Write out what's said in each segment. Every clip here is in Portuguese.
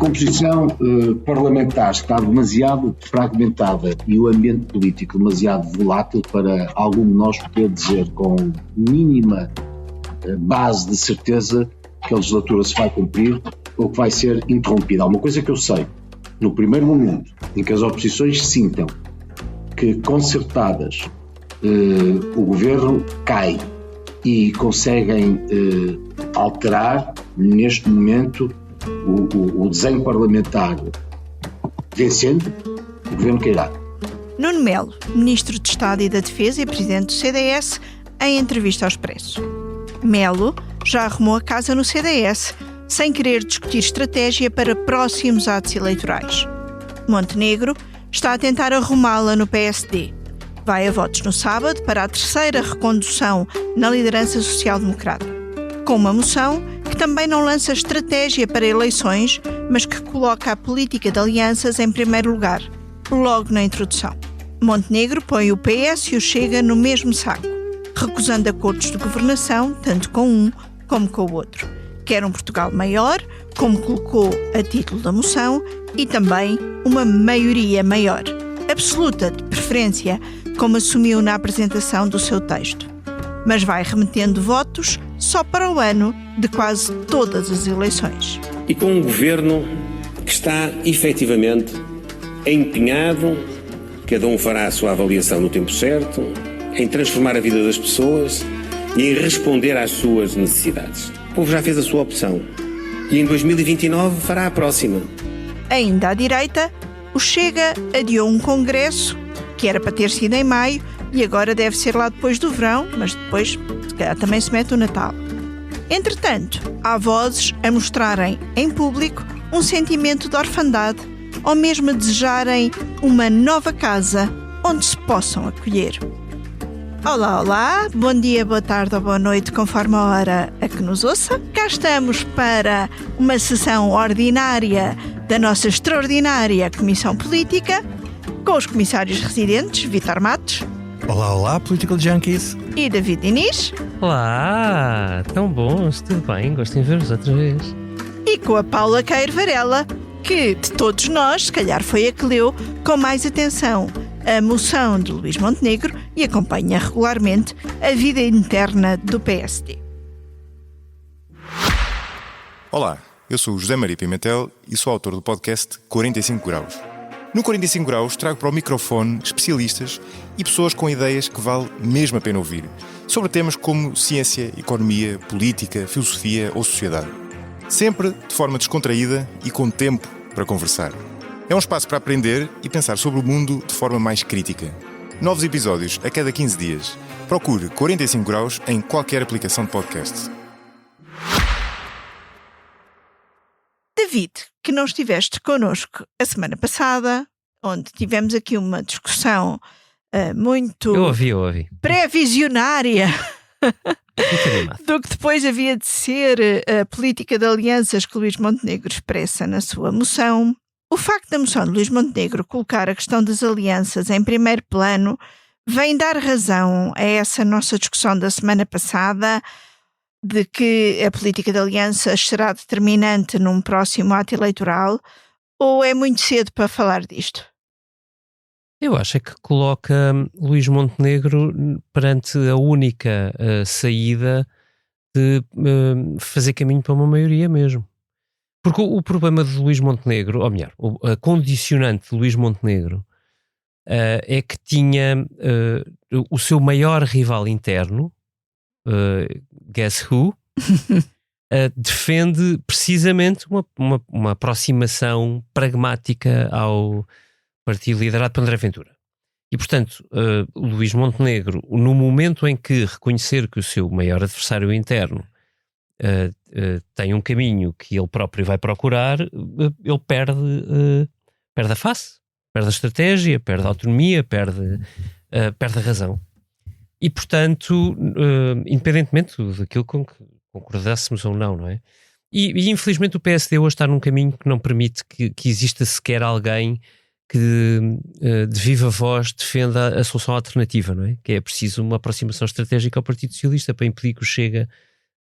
composição parlamentar está demasiado fragmentada e o ambiente político demasiado volátil para algum de nós poder dizer com mínima base de certeza que a legislatura se vai cumprir ou que vai ser interrompida. Há uma coisa que eu sei: no primeiro momento em que as oposições sintam que, concertadas, o governo cai e conseguem alterar, neste momento, o desenho parlamentar vencendo, o governo cairá. Nuno Melo, Ministro de Estado e da Defesa e Presidente do CDS, em entrevista ao Expresso. Melo já arrumou a casa no CDS, sem querer discutir estratégia para próximos atos eleitorais. Montenegro está a tentar arrumá-la no PSD. Vai a votos no sábado para a terceira recondução na liderança social-democrata, com uma moção que também não lança estratégia para eleições, mas que coloca a política de alianças em primeiro lugar, logo na introdução. Montenegro põe o PS e o Chega no mesmo saco, recusando acordos de governação, tanto com um como com o outro. Quer um Portugal maior, como colocou a título da moção, e também uma maioria maior, absoluta de preferência, como assumiu na apresentação do seu texto. Mas vai remetendo votos só para o ano de quase todas as eleições. E com um governo que está efetivamente empenhado, cada um fará a sua avaliação no tempo certo, em transformar a vida das pessoas e em responder às suas necessidades. O povo já fez a sua opção e em 2029 fará a próxima. Ainda à direita, o Chega adiou um congresso que era para ter sido em maio e agora deve ser lá depois do verão, mas depois, se calhar, também se mete o Natal. Entretanto, há vozes a mostrarem em público um sentimento de orfandade ou mesmo a desejarem uma nova casa onde se possam acolher. Olá, olá, bom dia, boa tarde ou boa noite, conforme a hora a que nos ouça. Cá estamos para uma sessão ordinária da nossa extraordinária Comissão Política, com os comissários residentes, Vítor Matos. Olá, olá, Political Junkies. E David Diniz. Olá, tão bons, tudo bem, gosto de ver-vos outra vez. E com a Paula Queiro Varela, que de todos nós, se calhar foi a que leu com mais atenção a moção de Luís Montenegro e acompanha regularmente a vida interna do PSD. Olá, eu sou o José Maria Pimentel e sou autor do podcast 45 Graus. No 45 Graus trago para o microfone especialistas e pessoas com ideias que vale mesmo a pena ouvir, sobre temas como ciência, economia, política, filosofia ou sociedade. Sempre de forma descontraída e com tempo para conversar. É um espaço para aprender e pensar sobre o mundo de forma mais crítica. Novos episódios a cada 15 dias. Procure 45 Graus em qualquer aplicação de podcast. David, que não estiveste connosco a semana passada, onde tivemos aqui uma discussão muito Eu ouvi. Previsionária do que depois havia de ser a política de alianças que Luís Montenegro expressa na sua moção. O facto da moção de Luís Montenegro colocar a questão das alianças em primeiro plano vem dar razão a essa nossa discussão da semana passada de que a política de alianças será determinante num próximo ato eleitoral, ou é muito cedo para falar disto? Eu acho que coloca Luís Montenegro perante a única saída de fazer caminho para uma maioria mesmo. Porque o problema de Luís Montenegro, ou melhor, a condicionante de Luís Montenegro é que tinha o seu maior rival interno, Guess Who, defende precisamente uma aproximação pragmática ao partido liderado por André Ventura. E, portanto, Luís Montenegro, no momento em que reconhecer que o seu maior adversário interno tem um caminho que ele próprio vai procurar, ele perde a face, perde a estratégia, perde a autonomia, perde a razão. E, portanto, independentemente daquilo com que concordássemos ou não, não é? E infelizmente o PSD hoje está num caminho que não permite que exista sequer alguém que de viva voz defenda a solução alternativa, não é? Que é preciso uma aproximação estratégica ao Partido Socialista para impedir que o Chega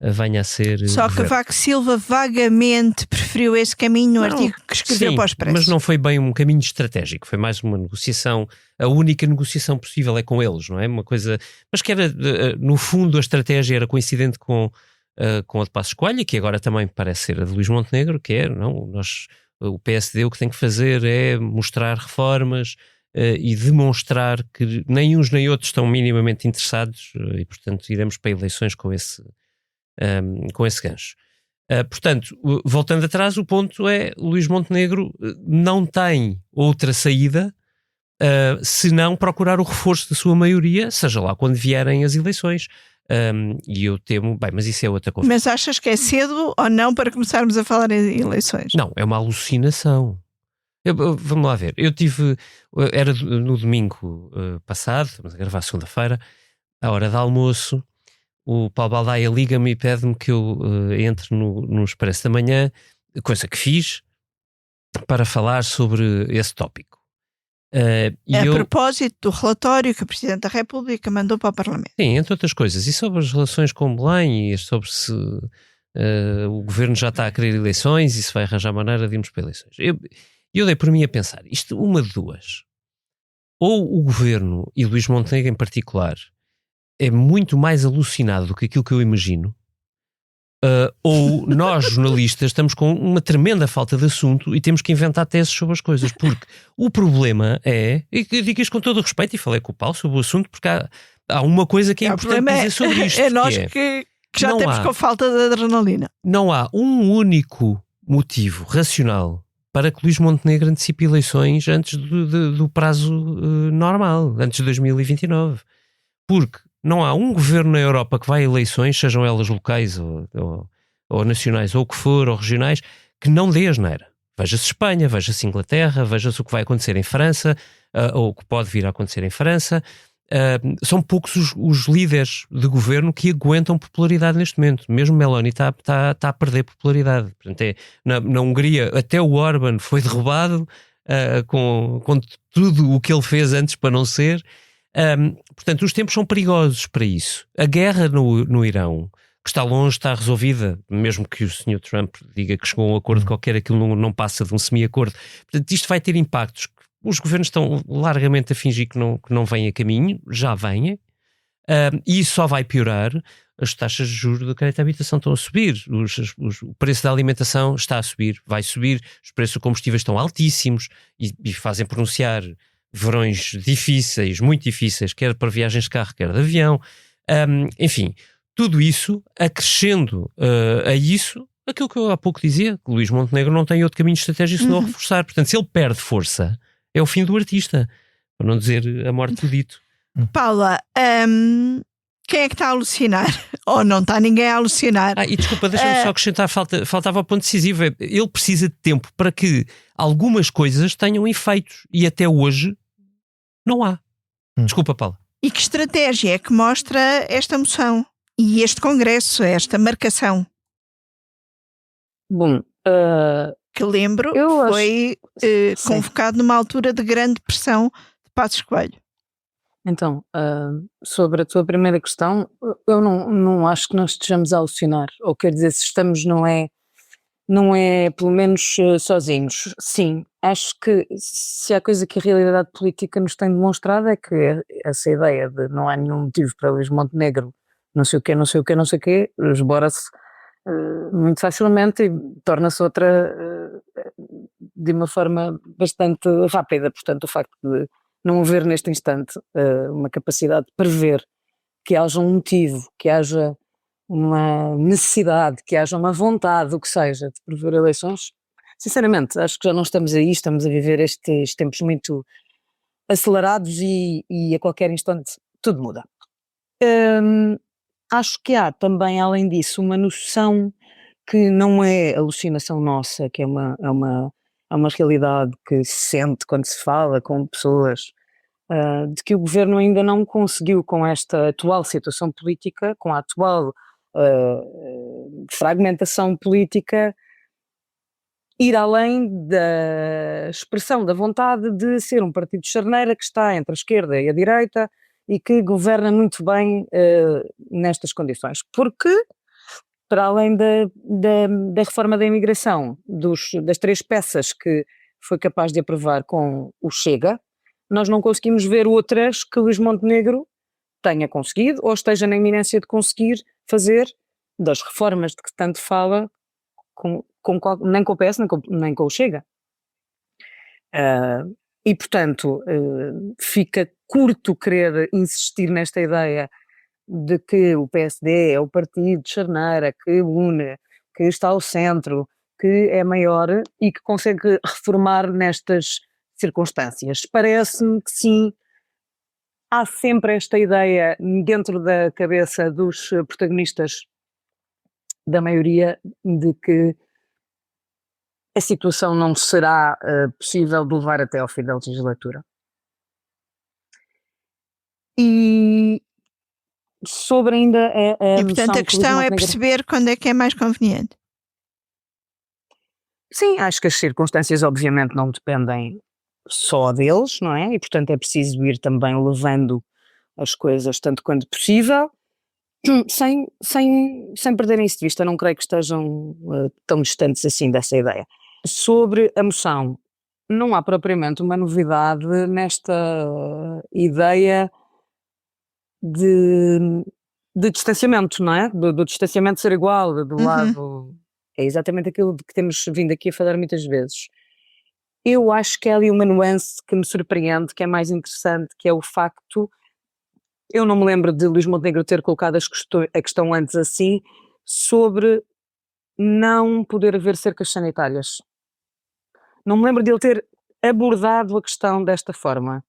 venha a ser Só que governo. Cavaco Silva vagamente preferiu esse caminho no artigo que escreveu Sim, para o Expresso. mas não foi bem um caminho estratégico, foi mais uma negociação, a única negociação possível é com eles, não é? Uma coisa, mas que era, no fundo, a estratégia era coincidente com a de Passos Coelho, que agora também parece ser a de Luís Montenegro, que é, não, o PSD o que tem que fazer é mostrar reformas e demonstrar que nem uns nem outros estão minimamente interessados e, portanto, iremos para eleições com esse gancho. Portanto, voltando atrás, o ponto é Luís Montenegro não tem outra saída senão procurar o reforço da sua maioria, seja lá quando vierem as eleições. E eu temo, bem, mas isso é outra coisa. Mas achas que é cedo ou não para começarmos a falar em eleições? Não, é uma alucinação. Vamos lá ver, era no domingo passado, estamos a gravar segunda-feira, à hora de almoço, o Paulo Baldaia liga-me e pede-me que eu entre no Expresso da Manhã, coisa que fiz, para falar sobre esse tópico. Propósito do relatório que o Presidente da República mandou para o Parlamento. Sim, entre outras coisas, e sobre as relações com Belém e sobre se o Governo já está a querer eleições e se vai arranjar maneira de irmos para eleições. Eu dei por mim a pensar, isto uma de duas. Ou o Governo, e Luís Montenegro em particular, é muito mais alucinado do que aquilo que eu imagino, ou nós, jornalistas, estamos com uma tremenda falta de assunto e temos que inventar teses sobre as coisas, porque o problema é, e eu digo isto com todo o respeito, e falei com o Paulo sobre o assunto, porque há uma coisa que é importante dizer sobre isto. É nós que já temos com falta de adrenalina. Não há um único motivo racional para que Luís Montenegro antecipe eleições antes do prazo normal, antes de 2029. Porque não há um governo na Europa que vai a eleições, sejam elas locais ou nacionais, ou o que for, ou regionais, que não dê asneira. Veja-se Espanha, veja-se Inglaterra, veja-se o que vai acontecer em França, ou o que pode vir a acontecer em França. São poucos os líderes de governo que aguentam popularidade neste momento. Mesmo Meloni está a perder popularidade. Portanto, na Hungria até o Orban foi derrubado com tudo o que ele fez antes para não ser. Portanto, os tempos são perigosos para isso. A guerra no Irão, que está longe, está resolvida, mesmo que o Sr. Trump diga que chegou a um acordo qualquer, aquilo não passa de um semi-acordo. Portanto, isto vai ter impactos. Os governos estão largamente a fingir que não vêm a caminho, já vêm, e isso só vai piorar. As taxas de juros do crédito à habitação estão a subir, o preço da alimentação está a subir, vai subir, os preços dos combustíveis estão altíssimos e fazem pronunciar verões difíceis, muito difíceis, quer para viagens de carro, quer de avião. Enfim, tudo isso, acrescendo a isso, aquilo que eu há pouco dizia, que o Luís Montenegro não tem outro caminho estratégico senão reforçar. Portanto, se ele perde força, é o fim do artista, para não dizer a morte do dito. Paula, quem é que está a alucinar? Ou não está ninguém a alucinar? E desculpa, deixa-me só acrescentar, faltava o ponto decisivo. Ele precisa de tempo para que algumas coisas tenham efeitos, e até hoje não há. Desculpa, Paula. E que estratégia é que mostra esta moção e este congresso, esta marcação? Bom, que lembro, foi convocado numa altura de grande pressão de Passos Coelho. Então, sobre a tua primeira questão, eu não acho que nós estejamos a alucinar, ou quer dizer, se estamos não é pelo menos sozinhos. Sim, acho que se há coisa que a realidade política nos tem demonstrado é que essa ideia de não há nenhum motivo para Luís Montenegro não sei o quê, esbora-se muito facilmente e torna-se outra de uma forma bastante rápida. Portanto, o facto de não haver neste instante uma capacidade de prever que haja um motivo, que haja uma necessidade, que haja uma vontade, o que seja, de prever eleições, sinceramente, acho que já não estamos aí, estamos a viver estes tempos muito acelerados e a qualquer instante tudo muda. Acho que há também, além disso, uma noção que não é alucinação nossa, que é uma realidade que se sente quando se fala com pessoas, de que o governo ainda não conseguiu, com esta atual situação política, com a atual fragmentação política, ir além da expressão da vontade de ser um partido de charneira que está entre a esquerda e a direita e que governa muito bem nestas condições. Porque para além da reforma da imigração, das 3 peças que foi capaz de aprovar com o Chega, nós não conseguimos ver outras que Luís Montenegro tenha conseguido ou esteja na iminência de conseguir fazer das reformas de que tanto fala, nem com o PS nem com o Chega. E portanto fica curto querer insistir nesta ideia de que o PSD é o partido de charneira que une, que está ao centro, que é maior e que consegue reformar nestas circunstâncias. Parece-me que sim, há sempre esta ideia dentro da cabeça dos protagonistas da maioria de que a situação não será possível de levar até ao fim da legislatura. E sobre ainda e portanto a questão é perceber quando é que é mais conveniente. Sim, acho que as circunstâncias obviamente não dependem só deles, não é? E portanto é preciso ir também levando as coisas tanto quanto possível, sem perderem isso de vista. Não creio que estejam tão distantes assim dessa ideia. Sobre a moção, não há propriamente uma novidade nesta ideia de distanciamento, não é? Do distanciamento ser igual, do lado... É exatamente aquilo de que temos vindo aqui a falar muitas vezes. Eu acho que há ali uma nuance que me surpreende, que é mais interessante, que é o facto... Eu não me lembro de Luís Montenegro ter colocado a questão antes assim, sobre não poder haver cercas sanitárias. Não me lembro de ele ter abordado a questão desta forma.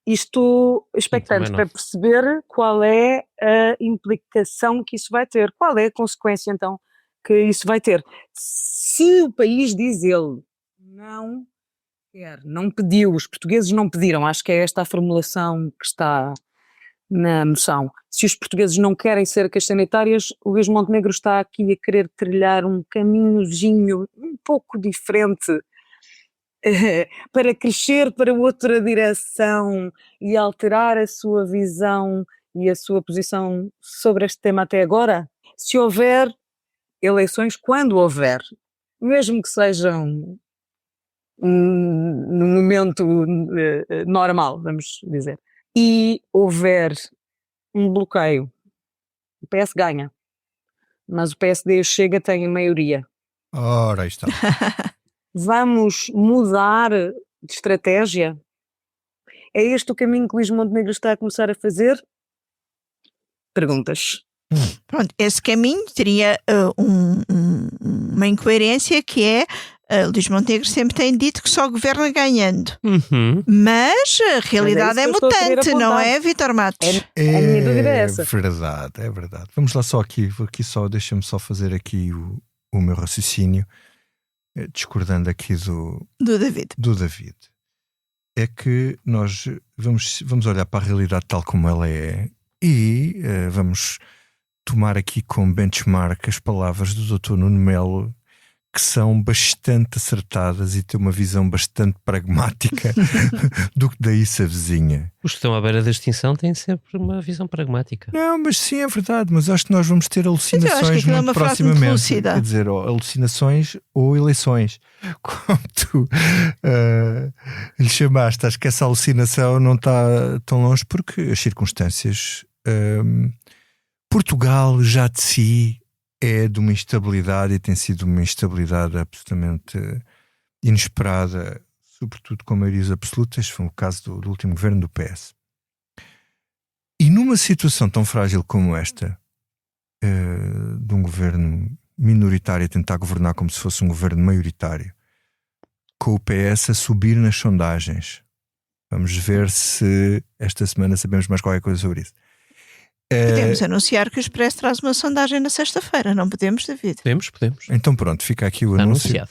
E estou expectante para perceber qual é a implicação que isso vai ter, qual é a consequência então que isso vai ter. Se o país, diz ele, não pediu, os portugueses não pediram, acho que é esta a formulação que está na moção. Se os portugueses não querem cercas sanitárias, o Luís Montenegro está aqui a querer trilhar um caminhozinho um pouco diferente para crescer para outra direção e alterar a sua visão e a sua posição sobre este tema até agora. Se houver eleições, quando houver, mesmo que sejam num momento normal, vamos dizer, e houver um bloqueio, o PS ganha, mas o PSD e o Chega têm maioria. Ora, aí está. Vamos mudar de estratégia? É este o caminho que Luís Montenegro está a começar a fazer? Perguntas. Pronto, esse caminho teria uma incoerência que é Luís Montenegro sempre tem dito que só governa ganhando. Mas a realidade é mutante, não é, Vítor Matos? A minha dúvida é essa. É verdade. Vamos lá só aqui deixa-me só fazer aqui o meu raciocínio, discordando aqui do David. É que nós vamos olhar para a realidade tal como ela é e vamos tomar aqui como benchmark as palavras do Dr. Nuno Melo, que são bastante acertadas e têm uma visão bastante pragmática do que daí se avizinha. Os que estão à beira da extinção têm sempre uma visão pragmática. Não, mas sim, é verdade, mas acho que nós vamos ter alucinações muito proximamente. Quer dizer, alucinações ou eleições. Como tu lhe chamaste, acho que essa alucinação não está tão longe porque as circunstâncias... Portugal já de si é de uma instabilidade e tem sido uma instabilidade absolutamente inesperada, sobretudo com maiorias absolutas. Este foi o caso do último governo do PS. E numa situação tão frágil como esta, de um governo minoritário a tentar governar como se fosse um governo maioritário, com o PS a subir nas sondagens, vamos ver se esta semana sabemos mais qualquer coisa sobre isso. Podemos anunciar que o Expresso traz uma sondagem na sexta-feira, não podemos, David? Podemos. Então pronto, fica aqui o anúncio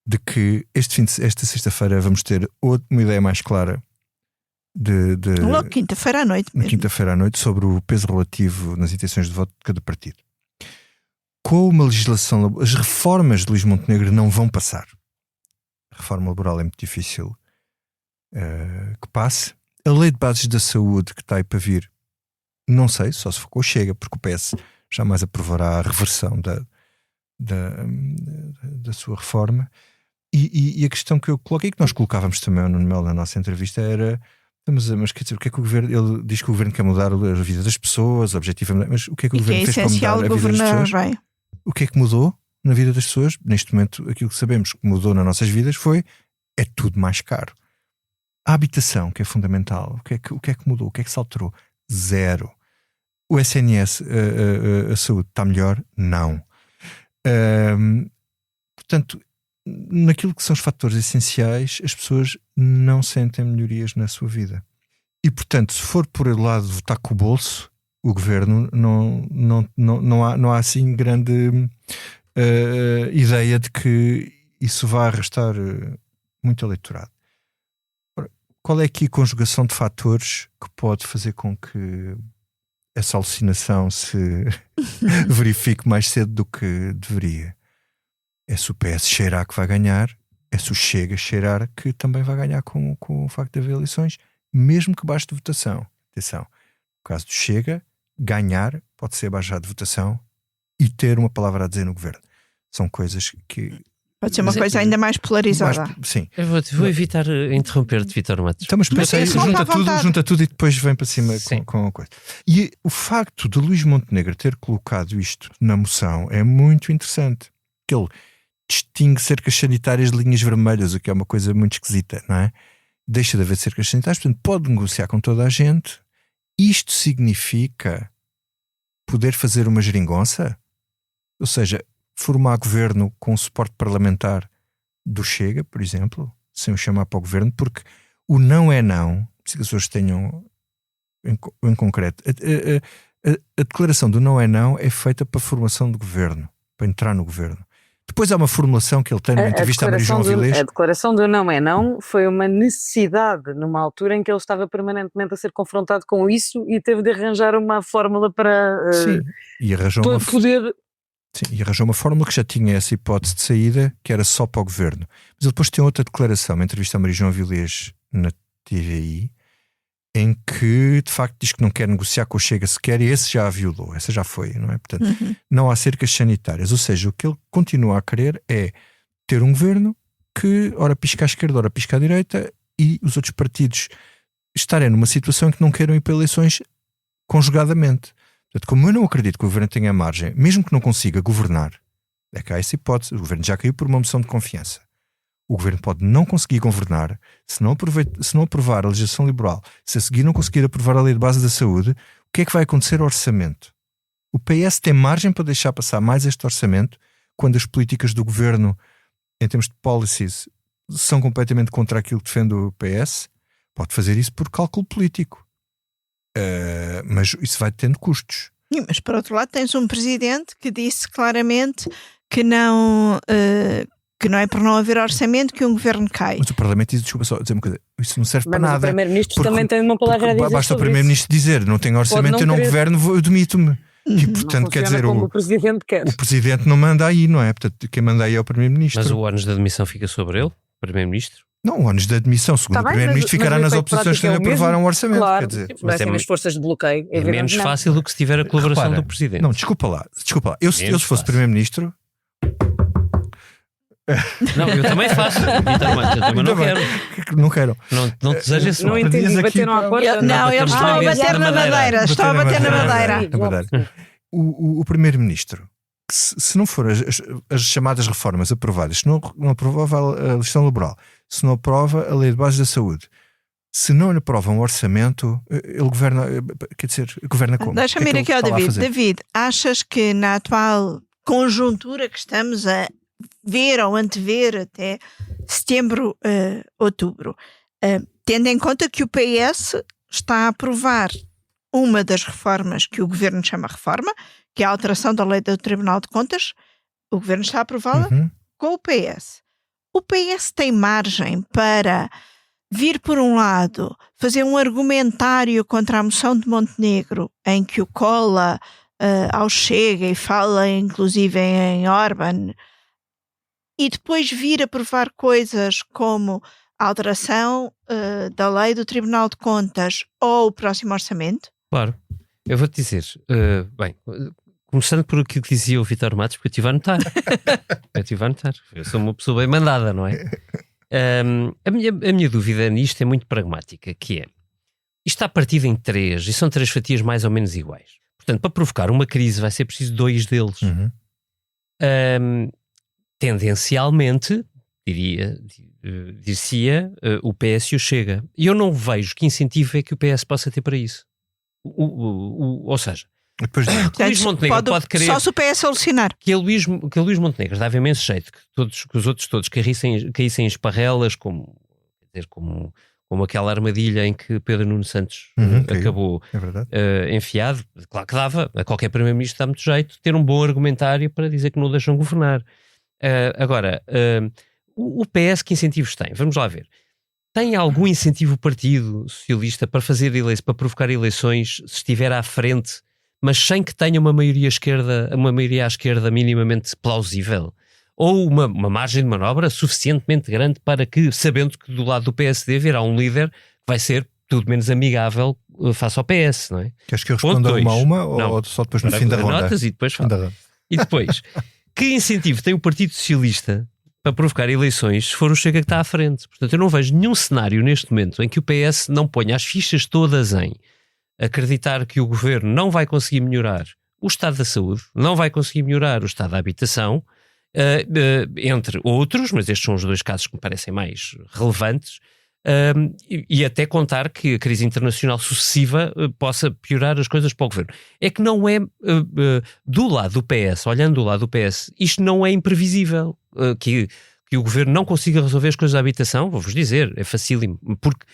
de que esta sexta-feira vamos ter uma ideia mais clara logo quinta-feira à noite mesmo. Quinta-feira à noite, sobre o peso relativo nas intenções de voto de cada partido. Com uma legislação, as reformas de Luís Montenegro não vão passar. A reforma laboral é muito difícil que passe. A lei de bases da saúde que está aí para vir, não sei, só se for com o Chega, porque o PS jamais aprovará a reversão da sua reforma. E a questão que eu coloquei, que nós colocávamos também no Mel na nossa entrevista, era: mas quer dizer, o que é que o governo, ele diz que o governo quer mudar a vida das pessoas, objetivamente, mas o que é que o governo fez para mudar a vida das pessoas? Bem. O que é que mudou na vida das pessoas? Neste momento, aquilo que sabemos que mudou nas nossas vidas é tudo mais caro. A habitação, que é fundamental, o que é que mudou? O que é que se alterou? Zero. O SNS, a saúde está melhor? Não. Portanto, naquilo que são os fatores essenciais, as pessoas não sentem melhorias na sua vida. E, portanto, se for por o lado de votar com o bolso, o governo não há assim grande ideia de que isso vai arrastar muito eleitorado. Ora, qual é aqui a conjugação de fatores que pode fazer com que essa alucinação se verifique mais cedo do que deveria? É se o PS cheirar que vai ganhar, é se o Chega cheirar que também vai ganhar com o facto de haver eleições, mesmo que baixe de votação. Atenção, no caso do Chega, ganhar pode ser baixar de votação e ter uma palavra a dizer no governo. São coisas que... Pode ser uma coisa ainda mais polarizada. Sim. Eu vou evitar interromper-te, Vítor Matos. Então, mas pensa aí, junta tudo e depois vem para cima com a coisa. E o facto de Luís Montenegro ter colocado isto na moção é muito interessante. Que ele distingue cercas sanitárias de linhas vermelhas, o que é uma coisa muito esquisita, não é? Deixa de haver cercas sanitárias, portanto pode negociar com toda a gente. Isto significa poder fazer uma geringonça? Ou seja, formar governo com suporte parlamentar do Chega, por exemplo, sem o chamar para o governo, porque o não é não, se as pessoas tenham em concreto, a declaração do não é não é feita para a formação do governo, para entrar no governo. Depois há uma formulação que ele tem numa entrevista à Maria João Avilés. A declaração do não é não foi uma necessidade numa altura em que ele estava permanentemente a ser confrontado com isso e teve de arranjar uma fórmula para sim, e arranjou poder... Sim, e arranjou uma fórmula que já tinha essa hipótese de saída, que era só para o governo. Mas ele depois tem outra declaração, uma entrevista à Maria João Avilés na TVI, em que de facto diz que não quer negociar com o Chega sequer, e esse já a violou, essa já foi, não é? Portanto, não há cercas sanitárias, ou seja, o que ele continua a querer é ter um governo que ora pisca à esquerda, ora pisca à direita, e os outros partidos estarem numa situação em que não queiram ir para eleições conjugadamente. Portanto, como eu não acredito que o governo tenha margem, mesmo que não consiga governar, é que há essa hipótese, o governo já caiu por uma moção de confiança. O governo pode não conseguir governar se não aprovar a legislação liberal, se a seguir não conseguir aprovar a lei de base da saúde. O que é que vai acontecer ao orçamento? O PS tem margem para deixar passar mais este orçamento quando as políticas do governo, em termos de policies, são completamente contra aquilo que defende o PS? Pode fazer isso por cálculo político. Mas isso vai tendo custos. Mas por outro lado tens um presidente que disse claramente que não é por não haver orçamento que um governo cai. Mas o Parlamento diz, desculpa só dizer uma coisa, isso não serve para nada. O Primeiro-Ministro também tem uma palavra a dizer. Basta o Primeiro-Ministro dizer, não tenho orçamento, eu não governo, eu demito-me. E portanto quer dizer, o Presidente quer. O Presidente não manda aí, não é? Portanto, quem manda aí é o Primeiro-Ministro. Mas o ónus da admissão fica sobre ele, o Primeiro-Ministro? Não, o ónus da admissão, segundo o Primeiro-Ministro, ficará nas oposições que aprovaram o orçamento. Claro, quer dizer. mas tem as forças de bloqueio. É menos fácil do que se tiver a colaboração do Presidente. Não, desculpa lá. Eu se fosse Primeiro-Ministro... Não, eu também faço. Eu também não quero. Não quero. Não desejo esse mal. Não entendi, bateram à porta. Não, eles estão a bater na madeira. Estão a bater na madeira. O Primeiro-Ministro, se não for as chamadas reformas aprovadas, se não aprova a legislação laboral, se não aprova a lei de base da saúde, se não lhe aprova um orçamento, ele governa, quer dizer, governa como? Deixa-me ir aqui ao David. David, achas que na atual conjuntura que estamos a ver ou antever até setembro, outubro, tendo em conta que o PS está a aprovar uma das reformas que o governo chama reforma, que é a alteração da lei do Tribunal de Contas, o governo está a aprová-la com o PS. O PS tem margem para vir por um lado, fazer um argumentário contra a moção de Montenegro, em que o cola ao Chega e fala inclusive em Orbán, e depois vir aprovar coisas como a alteração da lei do Tribunal de Contas ou o próximo orçamento? Claro. Eu vou-te dizer, começando por aquilo que dizia o Vítor Matos, porque eu estive a anotar. Eu sou uma pessoa bem mandada, não é? A minha dúvida nisto é muito pragmática, que é, isto está partido em 3 e são 3 fatias mais ou menos iguais. Portanto, para provocar uma crise vai ser preciso 2 deles. Tendencialmente, dir-se-ia, o PS e o Chega. E eu não vejo que incentivo é que o PS possa ter para isso. Ou seja, Depois que o Luís Montenegro pode querer... Só se o PS alucinar. Que o Luís Montenegro dava imenso jeito que os outros todos caíssem em esparrelas, como aquela armadilha em que Pedro Nuno Santos acabou enfiado. Claro que dava, a qualquer primeiro-ministro dá muito jeito ter um bom argumentário para dizer que não o deixam governar. Agora, o PS que incentivos tem? Vamos lá ver. Tem algum incentivo o Partido Socialista para para provocar eleições se estiver à frente, mas sem que tenha uma maioria à esquerda minimamente plausível? Ou uma margem de manobra suficientemente grande para que, sabendo que do lado do PSD virá um líder que vai ser tudo menos amigável face ao PS, não é? Queres que eu responda uma a uma ou só depois no fim da ronda? Notas e depois fala. E depois, que incentivo tem o Partido Socialista para provocar eleições se for o Chega que está à frente? Portanto, eu não vejo nenhum cenário neste momento em que o PS não ponha as fichas todas em acreditar que o governo não vai conseguir melhorar o estado da saúde, não vai conseguir melhorar o estado da habitação, entre outros, mas estes são os 2 casos que me parecem mais relevantes, e até contar que a crise internacional sucessiva possa piorar as coisas para o governo. É que não é do lado do PS, olhando do lado do PS, isto não é imprevisível, que o governo não consiga resolver as coisas da habitação. Vou-vos dizer, é facílimo, porque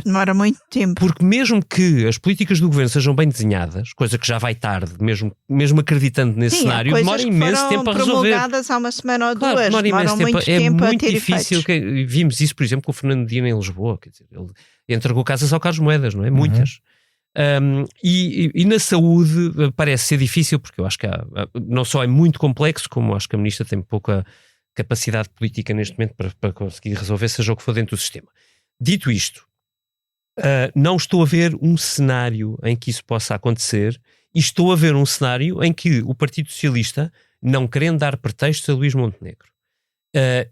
demora muito tempo. Porque mesmo que as políticas do governo sejam bem desenhadas, coisa que já vai tarde, mesmo acreditando nesse cenário, demora imenso tempo a resolver. Promulgadas há uma semana ou claro, duas, demoram muito tempo a ter difícil. Vimos isso, por exemplo, com o Fernando Medina em Lisboa. Quer dizer, ele entregou casas ao Carlos Moedas, não é? Muitas. E na saúde parece ser difícil, porque eu acho que não só é muito complexo, como acho que a ministra tem pouca capacidade política neste momento para conseguir resolver, seja o que for dentro do sistema. Dito isto, não estou a ver um cenário em que isso possa acontecer, e estou a ver um cenário em que o Partido Socialista, não querendo dar pretextos a Luís Montenegro,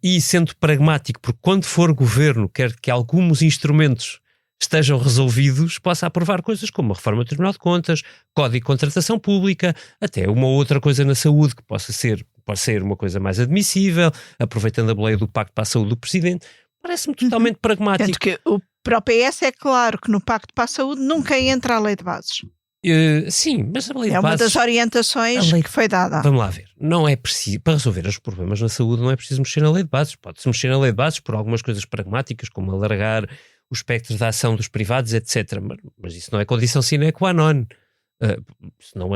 e sendo pragmático, porque quando for governo quer que alguns instrumentos estejam resolvidos, possa aprovar coisas como a reforma do Tribunal de Contas, Código de Contratação Pública, até uma outra coisa na saúde que pode ser uma coisa mais admissível, aproveitando a boleia do Pacto para a Saúde do Presidente. Parece-me totalmente pragmático. Tanto que para o PS é claro que no Pacto para a Saúde nunca entra a lei de bases. Sim, mas a lei de bases... É uma das orientações que foi dada. Vamos lá ver. Não é preciso, para resolver os problemas na saúde, não é preciso mexer na lei de bases. Pode-se mexer na lei de bases por algumas coisas pragmáticas, como alargar o espectro da ação dos privados, etc. Mas isso não é condição sine qua non. Senão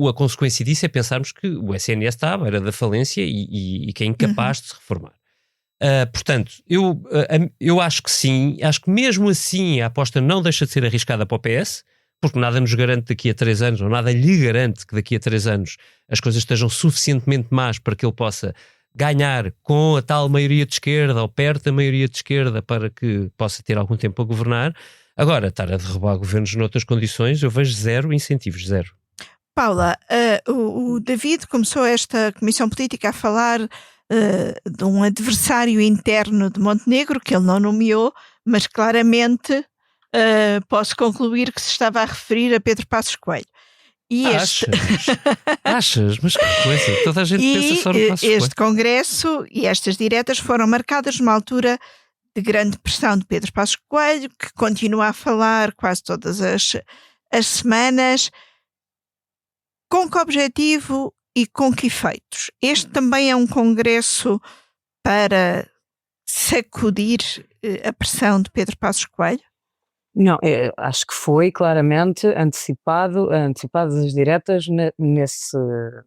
a consequência disso é pensarmos que o SNS está à beira da falência e que é incapaz de se reformar. Portanto, eu acho que sim, acho que mesmo assim a aposta não deixa de ser arriscada para o PS, porque nada nos garante daqui a 3 anos, ou nada lhe garante que daqui a 3 anos as coisas estejam suficientemente más para que ele possa ganhar com a tal maioria de esquerda ou perto da maioria de esquerda para que possa ter algum tempo a governar. Agora, estar a derrubar governos noutras condições, eu vejo zero incentivos, zero. Paula, o David começou esta comissão política a falar de um adversário interno de Montenegro, que ele não nomeou, mas claramente posso concluir que se estava a referir a Pedro Passos Coelho. E Achas? Mas que coisa, toda a gente pensa só no Passos Coelho. Este congresso e estas diretas foram marcadas numa altura de grande pressão de Pedro Passos Coelho, que continua a falar quase todas as semanas. Com que objetivo e com que efeitos? Este também é um congresso para sacudir a pressão de Pedro Passos Coelho? Não, acho que foi claramente antecipadas as diretas nesse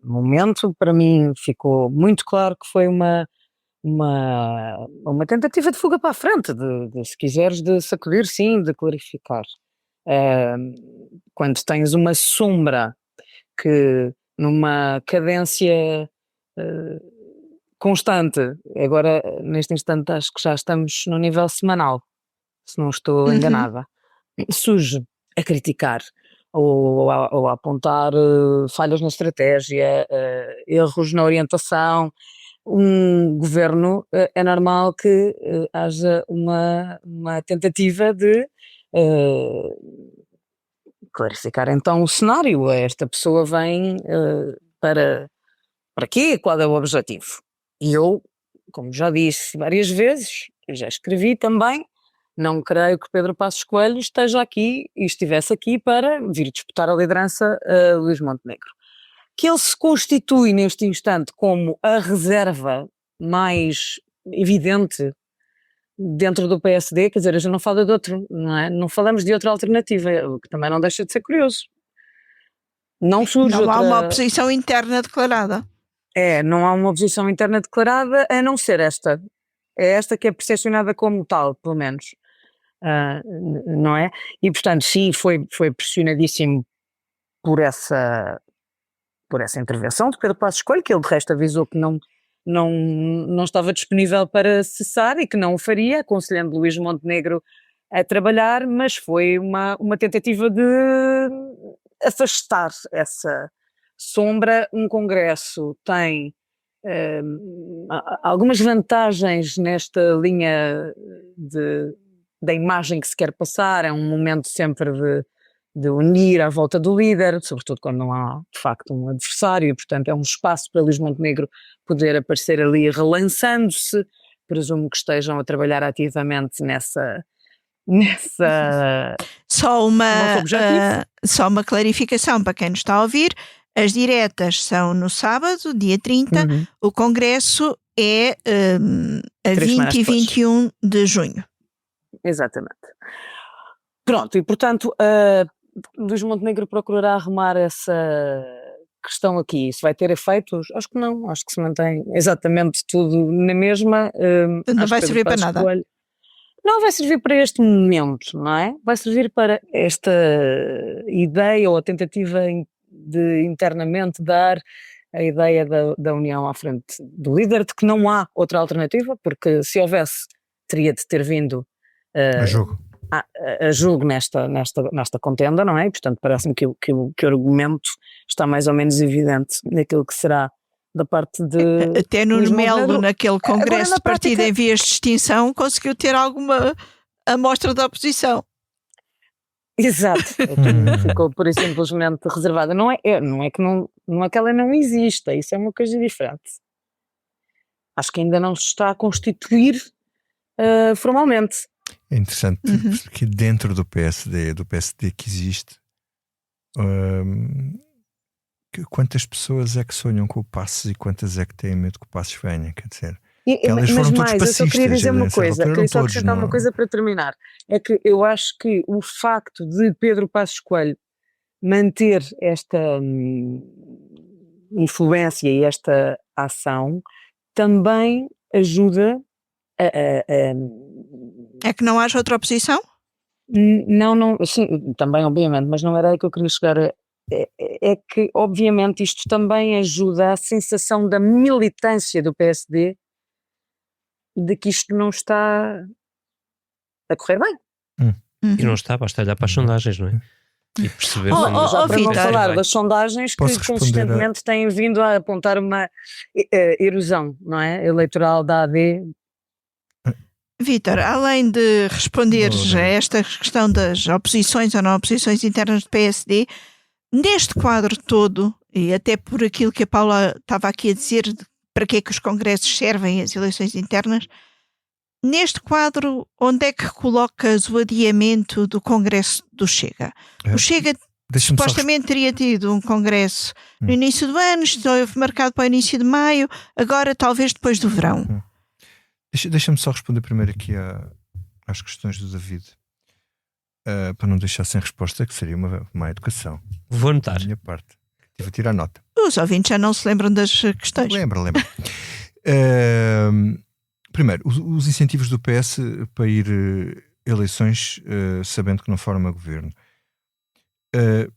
momento. Para mim ficou muito claro que foi uma tentativa de fuga para a frente, se quiseres, de sacudir, sim, de clarificar. Quando tens uma sombra que numa cadência constante, agora neste instante acho que já estamos no nível semanal, se não estou enganada, surge a criticar ou a apontar falhas na estratégia, erros na orientação. Um governo, é normal que haja uma tentativa de clarificar então o cenário. Esta pessoa vem para quê? Qual é o objetivo? E eu, como já disse várias vezes, e já escrevi também, não creio que Pedro Passos Coelho esteja aqui e estivesse aqui para vir disputar a liderança a Luís Montenegro. Que ele se constitui neste instante como a reserva mais evidente dentro do PSD, quer dizer, a gente não fala de outro, não é? Não falamos de outra alternativa, o que também não deixa de ser curioso. Não surge Não outra... há uma oposição interna declarada. Não há uma oposição interna declarada, a não ser esta. É esta que é percepcionada como tal, pelo menos. Não é? E, portanto, sim, foi pressionadíssimo por essa intervenção de Pedro Passos Coelho, que ele de resto avisou que não estava disponível para cessar e que não o faria, aconselhando Luís Montenegro a trabalhar, mas foi uma tentativa de afastar essa sombra. Um congresso tem algumas vantagens nesta linha da imagem que se quer passar. É um momento sempre de unir à volta do líder, sobretudo quando não há de facto um adversário, e portanto é um espaço para Luís Montenegro poder aparecer ali relançando-se. Presumo que estejam a trabalhar ativamente nessa só uma clarificação para quem nos está a ouvir: as diretas são no sábado, dia 30, o congresso é a 20 e 21 de junho. Exatamente. Pronto, e portanto Luís Montenegro procurará arrumar essa questão aqui. Isso vai ter efeitos? Acho que não, acho que se mantém exatamente tudo na mesma. Não vai servir para nada. Não vai servir para este momento, não é? Vai servir para esta ideia ou a tentativa de internamente dar a ideia da união à frente do líder, de que não há outra alternativa, porque se houvesse, teria de ter vindo a jogo nesta contenda, não é? E, portanto, parece-me que o argumento está mais ou menos evidente naquilo que será da parte de... Até Nuno Melo, naquele congresso de partido em vias de extinção, conseguiu ter alguma amostra da oposição. Exato, ficou por isso simplesmente reservada. Não é que ela não exista, isso é uma coisa diferente. Acho que ainda não se está a constituir formalmente. É interessante que dentro do PSD que existe, quantas pessoas é que sonham com o Passos e quantas é que têm medo que o Passos venha, quer dizer... Elas foram todos passistas. Eu só queria dizer uma coisa, queria só acrescentar uma coisa para terminar. É que eu acho que o facto de Pedro Passos Coelho manter esta influência e esta ação também ajuda É que não haja outra oposição? Não, sim, também obviamente, mas não era aí que eu queria chegar. É que obviamente isto também ajuda a sensação da militância do PSD de que isto não está a correr bem. E não está, basta olhar para as sondagens, não é? E perceber... Já para não falar das sondagens que consistentemente têm vindo a apontar uma erosão, não é? Eleitoral da AD. Vítor, além de responderes a esta questão das oposições ou não oposições internas do PSD, neste quadro todo, e até por aquilo que a Paula estava aqui a dizer, para que é que os congressos servem, as eleições internas, neste quadro, onde é que colocas o adiamento do congresso do Chega? O Chega supostamente teria tido um congresso no início do ano, esteve marcado para o início de maio, agora talvez depois do verão. Deixa-me só responder primeiro aqui às questões do David, para não deixar sem resposta, que seria uma má educação. Vou anotar. Da minha parte. Estive a tirar nota. Os ouvintes já não se lembram das questões. Lembra. Primeiro, os incentivos do PS para ir eleições sabendo que não forma governo.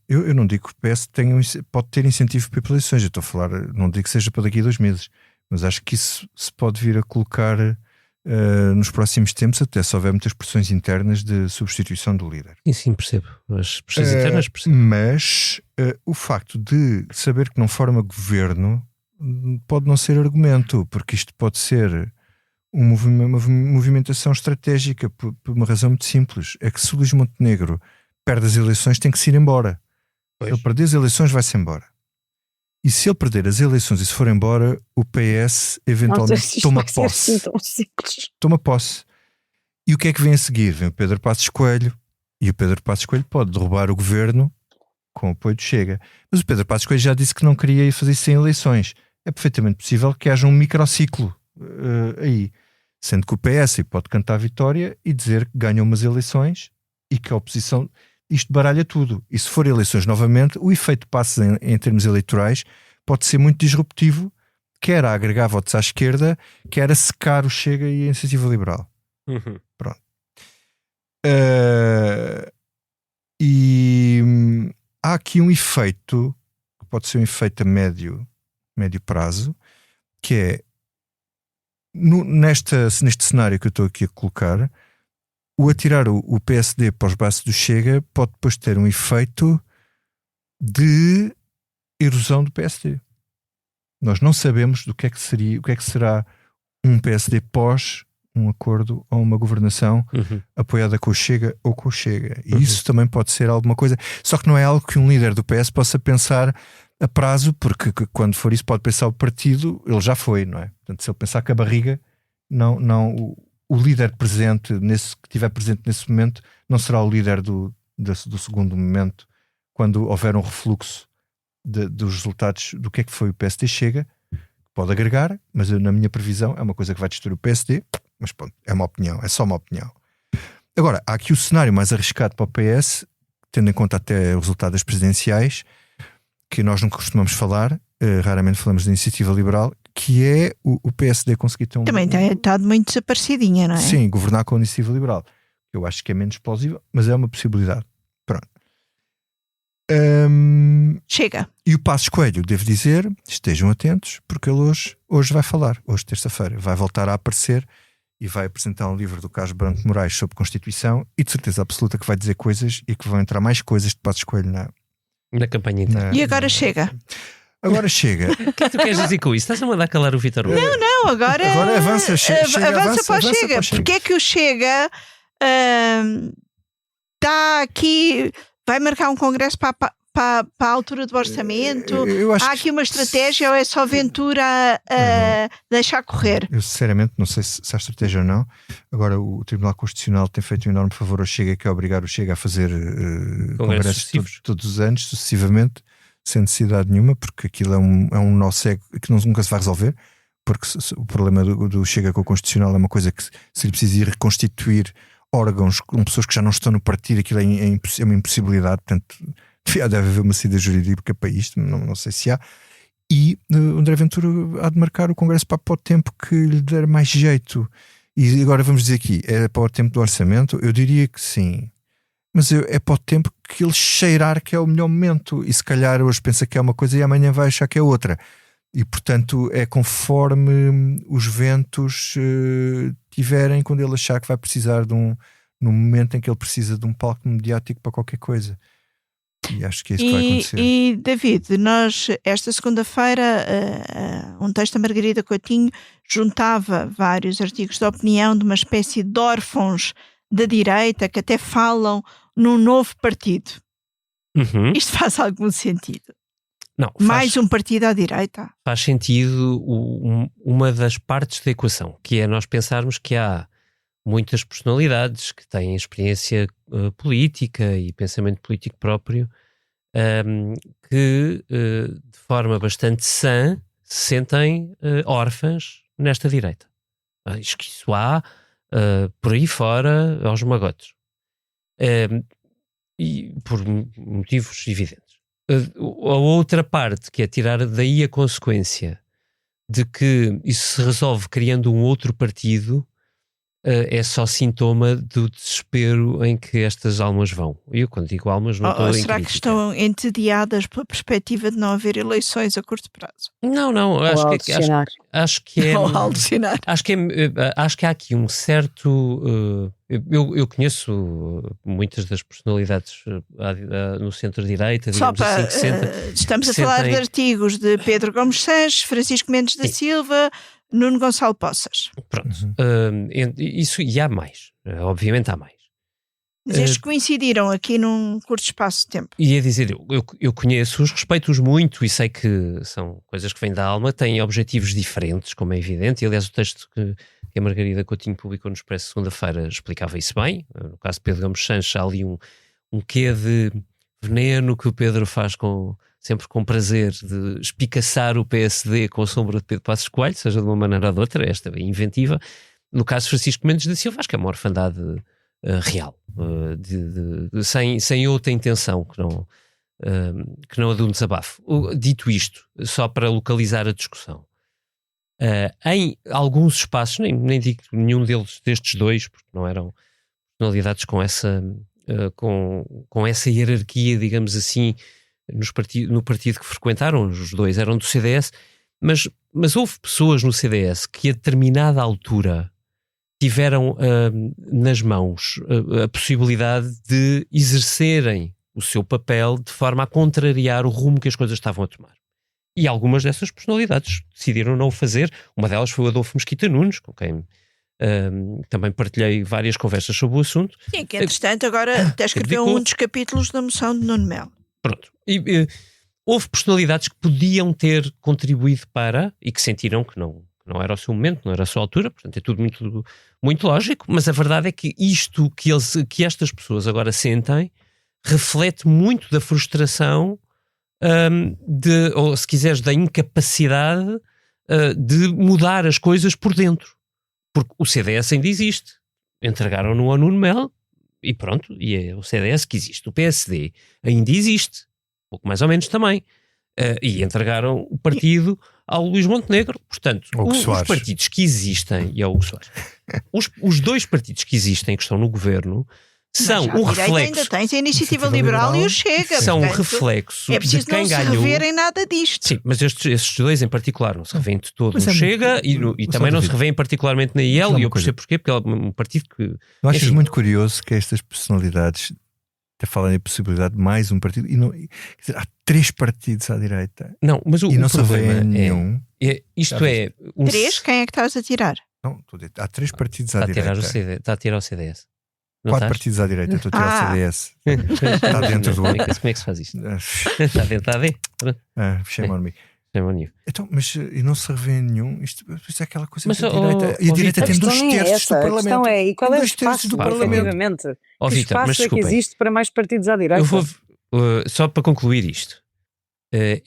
Eu não digo que o PS pode ter incentivo para eleições. Eu estou a falar, não digo que seja para daqui a 2 meses, mas acho que isso se pode vir a colocar nos próximos tempos, até se houver muitas pressões internas de substituição do líder. Sim, percebo. As pressões internas percebo. Mas o facto de saber que não forma governo pode não ser argumento, porque isto pode ser uma movimentação estratégica por uma razão muito simples. É que se o Luís Montenegro perde as eleições, tem que se ir embora. Se ele perder as eleições, vai-se embora. E se ele perder as eleições e se for embora, o PS eventualmente toma posse. Toma posse. E o que é que vem a seguir? Vem o Pedro Passos Coelho, e o Pedro Passos Coelho pode derrubar o governo com o apoio do Chega. Mas o Pedro Passos Coelho já disse que não queria fazer isso sem eleições. É perfeitamente possível que haja um microciclo aí. Sendo que o PS pode cantar a vitória e dizer que ganha umas eleições e que a oposição... Isto baralha tudo. E se for eleições novamente, o efeito passe em termos eleitorais pode ser muito disruptivo, quer a agregar votos à esquerda, quer a secar o Chega e a Iniciativa Liberal. Pronto. E há aqui um efeito, que pode ser um efeito a médio prazo, que é neste cenário que eu estou aqui a colocar, o atirar o PSD para os braços do Chega pode depois ter um efeito de erosão do PSD. Nós não sabemos o que é que será um PSD pós um acordo ou uma governação apoiada com o Chega ou com o Chega. E isso também pode ser alguma coisa. Só que não é algo que um líder do PS possa pensar a prazo, porque quando for isso pode pensar o partido, ele já foi, não é? Portanto, se ele pensar com a barriga, o líder presente, que estiver presente nesse momento, não será o líder do segundo momento, quando houver um refluxo dos resultados do que é que foi o PSD Chega. Pode agregar, mas na minha previsão é uma coisa que vai destruir o PSD, mas pronto, é uma opinião, é só uma opinião. Agora, há aqui o cenário mais arriscado para o PS, tendo em conta até o resultado das presidenciais, que nós não costumamos falar, raramente falamos da Iniciativa Liberal, que é o PSD conseguir ter também tem estado muito desaparecidinha, não é? Sim, governar com a Iniciativa Liberal. Eu acho que é menos plausível, mas é uma possibilidade. Pronto. Chega. E o Passos Coelho, devo dizer, estejam atentos, porque ele hoje vai falar, hoje terça-feira, vai voltar a aparecer e vai apresentar um livro do Carlos Branco Moraes sobre Constituição e de certeza absoluta que vai dizer coisas e que vão entrar mais coisas de Passos Coelho na campanha inteira. E agora chega. Agora chega. O que é que tu queres dizer com isso? Estás a mandar calar o Vítor? Não, agora avança, avança para o Chega. Porque é que o Chega está aqui, vai marcar um congresso para a altura do orçamento? Há aqui uma estratégia ou é só Ventura a deixar correr? Eu sinceramente não sei se há estratégia ou não. Agora o Tribunal Constitucional tem feito um enorme favor ao Chega, que é obrigar o Chega a fazer congressos todos os anos, sucessivamente, sem necessidade nenhuma, porque aquilo é um nó cego que nunca se vai resolver, porque o problema do Chega com o Constitucional é uma coisa que se lhe precisa ir reconstituir órgãos com pessoas que já não estão no partido, aquilo é uma impossibilidade. Portanto, deve haver uma saída jurídica para isto, não sei se há. E André Ventura há de marcar o Congresso para o tempo que lhe der mais jeito. E agora vamos dizer aqui, é para o tempo do orçamento? Eu diria que sim. Mas é para o tempo que ele cheirar que é o melhor momento. E se calhar hoje pensa que é uma coisa e amanhã vai achar que é outra. E portanto é conforme os ventos tiverem, quando ele achar que vai precisar no momento em que ele precisa de um palco mediático para qualquer coisa. E acho que é isso que vai acontecer. E David, nós esta segunda-feira um texto da Margarida Coutinho juntava vários artigos de opinião de uma espécie de órfãos da direita que até falam num novo partido. Isto faz algum sentido? Não, mais um partido à direita? Faz sentido uma das partes da equação, que é nós pensarmos que há muitas personalidades que têm experiência política e pensamento político próprio, que de forma bastante sã se sentem órfãs nesta direita. Acho que isso há por aí fora aos magotes. E por motivos evidentes. A outra parte, que é tirar daí a consequência de que isso se resolve criando um outro partido, é só sintoma do desespero em que estas almas vão. E eu, quando digo almas, não estou em será crítica. que estão entediadas pela perspectiva de não haver eleições a curto prazo? Não, acho que é. Ou alucinar. Acho que há aqui um certo. Eu conheço muitas das personalidades no centro-direita, digamos assim, que estamos a falar de artigos de Pedro Gomes Sanches, Francisco Mendes da Silva, Nuno Gonçalo Poças. Pronto. Isso, e há mais. Obviamente há mais. Mas estes coincidiram aqui num curto espaço de tempo. Ia dizer, eu conheço-os, respeito-os muito e sei que são coisas que vêm da alma, têm objetivos diferentes, como é evidente, e aliás o texto que a Margarida Coutinho publicou no Expresso segunda-feira explicava isso bem. No caso de Pedro Gomes Sanches, há ali um quê de veneno que o Pedro faz sempre com prazer, de espicaçar o PSD com a sombra de Pedro Passos Coelho, seja de uma maneira ou de outra, esta é inventiva. No caso de Francisco Mendes da Silva, acho que é uma orfandade real, sem outra intenção que não a de um desabafo. Dito isto, só para localizar a discussão, em alguns espaços, nem digo nenhum destes dois, porque não eram personalidades com essa hierarquia, digamos assim, no partido que frequentaram, os dois eram do CDS, mas houve pessoas no CDS que a determinada altura tiveram nas mãos a possibilidade de exercerem o seu papel de forma a contrariar o rumo que as coisas estavam a tomar. E algumas dessas personalidades decidiram não o fazer. Uma delas foi o Adolfo Mesquita Nunes, com quem também partilhei várias conversas sobre o assunto. Sim, que entretanto agora até escreveu um dos capítulos da moção de Nuno Melo. Pronto. E houve personalidades que podiam ter contribuído para, e que sentiram que não era o seu momento, não era a sua altura, portanto é tudo muito, muito lógico, mas a verdade é que isto que estas pessoas agora sentem reflete muito da frustração ou se quiseres da incapacidade de mudar as coisas por dentro, porque o CDS ainda existe, entregaram-no ao Nuno Melo e pronto, e é o CDS que existe. O PSD ainda existe, pouco mais ou menos também, e entregaram o partido ao Luís Montenegro. Portanto, os partidos que existem, e ao Hugo Soares, os dois partidos que existem, que estão no governo, são um reflexo. Ainda tens a Iniciativa Liberal e o Chega. São um reflexo de quem ganhou. É preciso não se reverem nada disto. Sim, mas estes dois em particular não se revêem de todo no Chega e também não se revêem particularmente na IEL, e eu percebo porquê, porque é um partido que... Não achas muito curioso que estas personalidades falam em possibilidade de mais um partido e não, quer dizer, há 3 partidos à direita. Não, mas o não problema se nenhum. Isto é... 3? Quem é que estás a tirar? Não, há 3 partidos à direita. Está a tirar o CDS. 4 partidos à direita, estou a tirar o CDS. Está dentro do outro. Como é que se faz isto? Está dentro, Shame on me. Shame. Então, mas e não se revê nenhum? Isto é aquela coisa da direita. E a direita tem 2/3 do Parlamento. A questão é, e qual é o espaço do Parlamento? Que espaço é que existe para mais partidos à direita? Eu vou, só para concluir isto,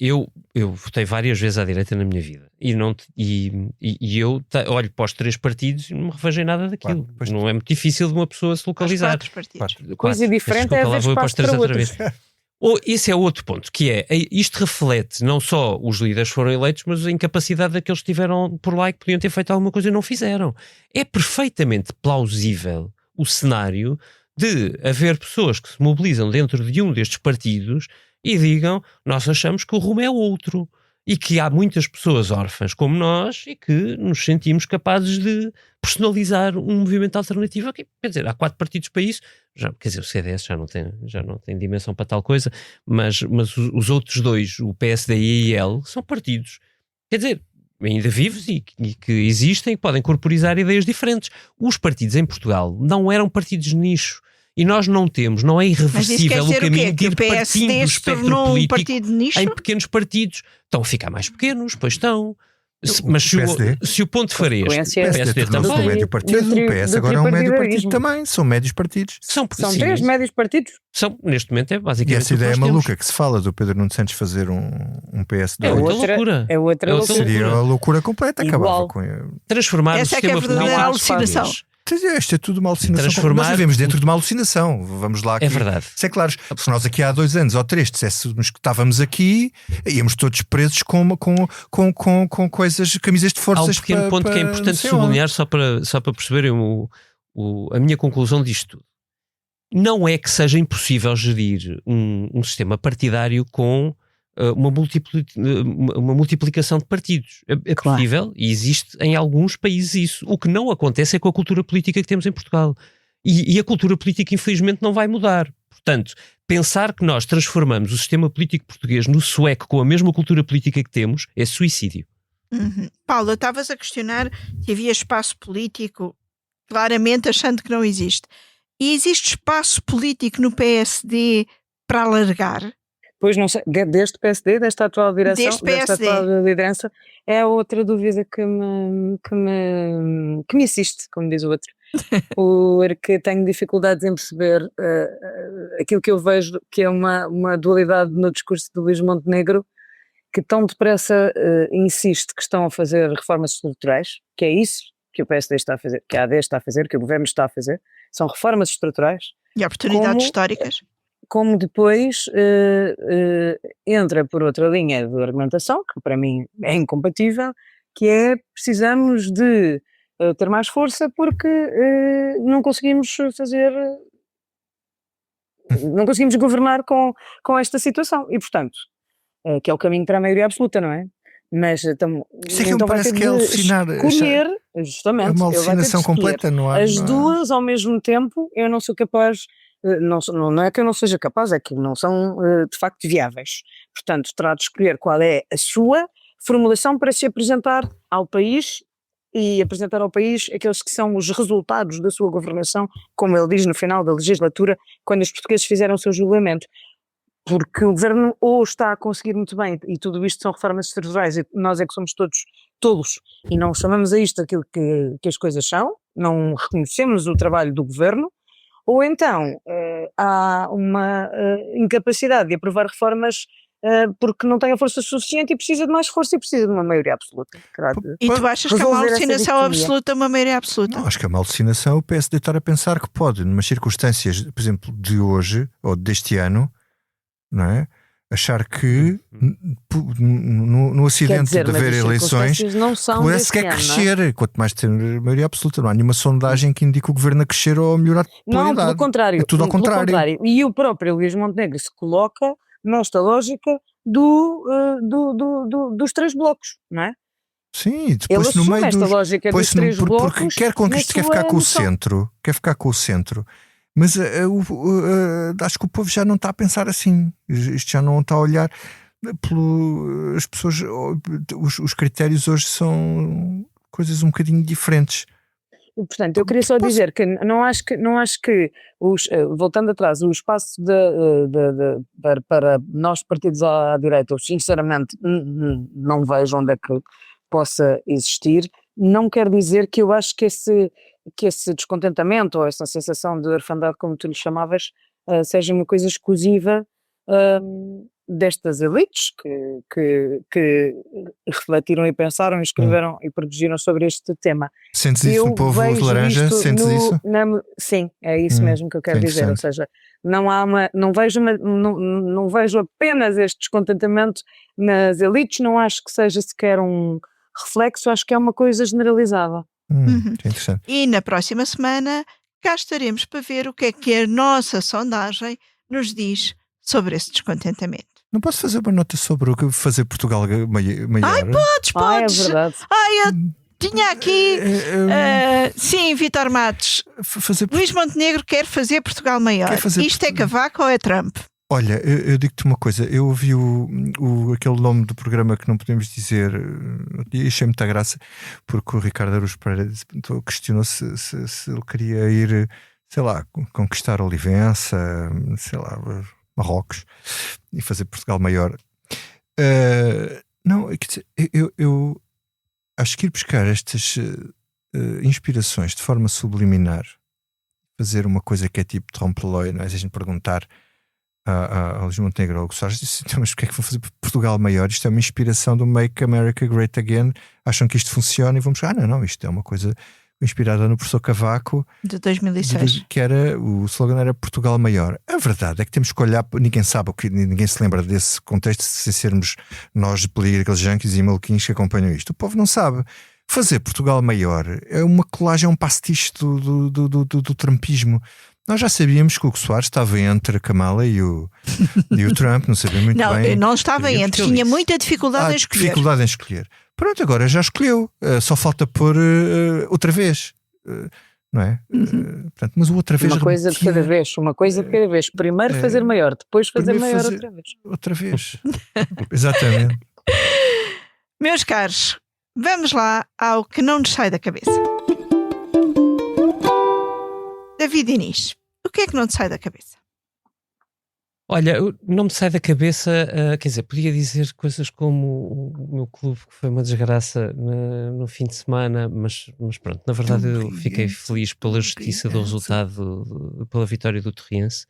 eu votei várias vezes à direita na minha vida e eu olho para os 3 partidos e não me revejei nada daquilo. Não é muito difícil de uma pessoa se localizar. 4 partidos. Coisa diferente é haver espaço para outros. Esse é outro ponto, que é, isto reflete não só os líderes foram eleitos, mas a incapacidade daqueles que estiveram por lá e que podiam ter feito alguma coisa e não fizeram. É perfeitamente plausível o cenário de haver pessoas que se mobilizam dentro de um destes partidos e digam, nós achamos que o rumo é outro. E que há muitas pessoas órfãs como nós e que nos sentimos capazes de personalizar um movimento alternativo. Quer dizer, há 4 partidos para isso. Quer dizer, o CDS já não tem dimensão para tal coisa, mas os outros 2, o PSD e a IEL, são partidos, quer dizer, ainda vivos e que existem e podem corporizar ideias diferentes. Os partidos em Portugal não eram partidos de nicho. E nós não é irreversível o caminho de ir partindo do espectro político em pequenos partidos. Estão a ficar mais pequenos, pois estão. Mas se o ponto for este, o PSD também. Um médio partido, o PS agora é um médio partido também. São médios partidos. São 3 médios partidos. Neste momento é basicamente. E essa ideia maluca que se fala do Pedro Nuno Santos fazer um PS2. É outra loucura. Loucura. Seria a loucura completa. Acabava com transformar essa o sistema é a verdadeira alucinação. Isto é tudo uma alucinação. Transformar- Nós vivemos dentro de uma alucinação. Vamos lá. É verdade. Se é claro, se nós aqui há 2 anos ou 3 disséssemos que estávamos aqui, íamos todos presos com coisas, camisas de Há um forças. pequeno ponto que é importante sublinhar, só para perceberem a minha conclusão disto tudo. Não é que seja impossível gerir um sistema partidário com uma multiplicação de partidos. É Claro. possível e existe em alguns países isso. O que não acontece é com a cultura política que temos em Portugal. E a cultura política, infelizmente, não vai mudar. Portanto, pensar que nós transformamos o sistema político português no sueco com a mesma cultura política que temos é suicídio. Uhum. Paula, estavas a questionar se havia espaço político, claramente achando que não existe. E existe espaço político no PSD para alargar? Pois não sei, deste PSD, desta atual direção, Deste desta PSD. atual liderança, é outra dúvida que me assiste, como diz o outro. Porque tenho dificuldades em perceber aquilo que eu vejo que é uma dualidade no discurso de Luís Montenegro, que tão depressa insiste que estão a fazer reformas estruturais, que é isso que o PSD está a fazer, que a AD está a fazer, que o governo está a fazer, são reformas estruturais, E oportunidades Como- históricas? como depois entra por outra linha de argumentação, que para mim é incompatível, que é precisamos de ter mais força porque não conseguimos fazer, não conseguimos governar com esta situação e, portanto, que é o caminho para a maioria absoluta, não é? Mas então, Isso é que me então vai parece ter que é de alucinar. escolher, É justamente, uma ele vai ter de alucinação escolher completa, não há? as não há- duas ao mesmo tempo. Eu não sou capaz, não é que eu não seja capaz, é que não são de facto viáveis. Portanto, terá de escolher qual é a sua formulação para se apresentar ao país e apresentar ao país aqueles que são os resultados da sua governação, como ele diz no final da legislatura, quando os portugueses fizeram o seu julgamento. Porque o governo ou está a conseguir muito bem, e tudo isto são reformas estruturais, e nós é que somos todos tolos, e não chamamos a isto aquilo que as coisas são, não reconhecemos o trabalho do governo, ou então há uma incapacidade de aprovar reformas porque não tem a força suficiente e precisa de mais força e precisa de uma maioria absoluta. E tu achas que é uma resolver essa alucinação dicotomia. absoluta, uma maioria absoluta? Não, acho que é uma alucinação o PSD estar a pensar que pode, numas circunstâncias, por exemplo, de hoje ou deste ano, não é? Achar que no acidente dizer, de mas haver as eleições circunstâncias não são pudesse desse quer ano, não é? crescer, quanto mais ter maioria absoluta. Não há nenhuma sondagem que indique o governo a crescer ou a melhorar a Não, popularidade. pelo contrário. É tudo ao pelo contrário. E o próprio Luís Montenegro se coloca nesta lógica dos três blocos, não é? Sim, e Ele depois no assume meio esta dos... lógica dos Põe-se no- três porque blocos quer conquistar, na quer ficar sua com o noção. centro, quer ficar com o centro. Mas acho que o povo já não está a pensar assim. Isto já não está a olhar as pessoas, os critérios hoje são coisas um bocadinho diferentes. E, portanto, eu queria só dizer que não acho que voltando atrás, o espaço para nós partidos à direita, eu sinceramente não vejo onde é que possa existir. Não quer dizer que eu acho que esse descontentamento ou essa sensação de orfandade, como tu lhe chamavas, seja uma coisa exclusiva destas elites que refletiram e pensaram e escreveram e produziram sobre este tema. Sentes isso no povo vejo laranja? isto Sentes isso? Sim, é isso mesmo que eu quero que dizer. Ou interessante. seja, não vejo apenas este descontentamento nas elites, não acho que seja sequer um reflexo, acho que é uma coisa generalizada. Que interessante. E na próxima semana cá estaremos para ver o que é que a nossa sondagem nos diz sobre esse descontentamento. Não posso fazer uma nota sobre o que fazer Portugal maior? Ai, podes! É verdade. Eu tinha aqui... sim, Vítor Matos. Fazer Luís Montenegro quer fazer Portugal maior. Quer fazer Isto é Cavaco ou é Trump? Olha, eu digo-te uma coisa, eu ouvi aquele nome do programa que não podemos dizer e achei muita graça, porque o Ricardo Araújo Pereira questionou se ele queria ir, sei lá, conquistar Olivença, sei lá, Marrocos e fazer Portugal maior. Não, quer dizer, eu acho que ir buscar estas inspirações de forma subliminar, fazer uma coisa que é tipo trompe-l'œil, não é? Se a gente perguntar a Luís Montenegro ou Soares disse, então, mas porque é que vão fazer Portugal maior? Isto é uma inspiração do Make America Great Again, acham que isto funciona e vamos, não, isto é uma coisa inspirada no professor Cavaco, De 2006. que era, o slogan era Portugal Maior. A verdade é que temos que olhar, ninguém sabe, ninguém se lembra desse contexto sem sermos nós, políticos junkies e maluquinhos que acompanham isto. O povo não sabe. Fazer Portugal Maior é uma colagem, é um pastiche do trumpismo. Nós já sabíamos que o Hugo Soares estava entre a Kamala e o Trump, não sabia muito bem. Não estava entre, tinha muita dificuldade em escolher. Dificuldade em escolher. Pronto, agora já escolheu. Só falta pôr outra vez. Não é? Portanto, mas o outra vez. Uma coisa de cada vez. Primeiro fazer maior, depois fazer maior outra vez. Outra vez. Exatamente. Meus caros, vamos lá ao que não nos sai da cabeça. David Inês, o que é que não te sai da cabeça? Olha, não me sai da cabeça, quer dizer, podia dizer coisas como o meu clube que foi uma desgraça no fim de semana, mas pronto, na verdade eu fiquei feliz pela justiça do resultado, pela vitória do Torriense.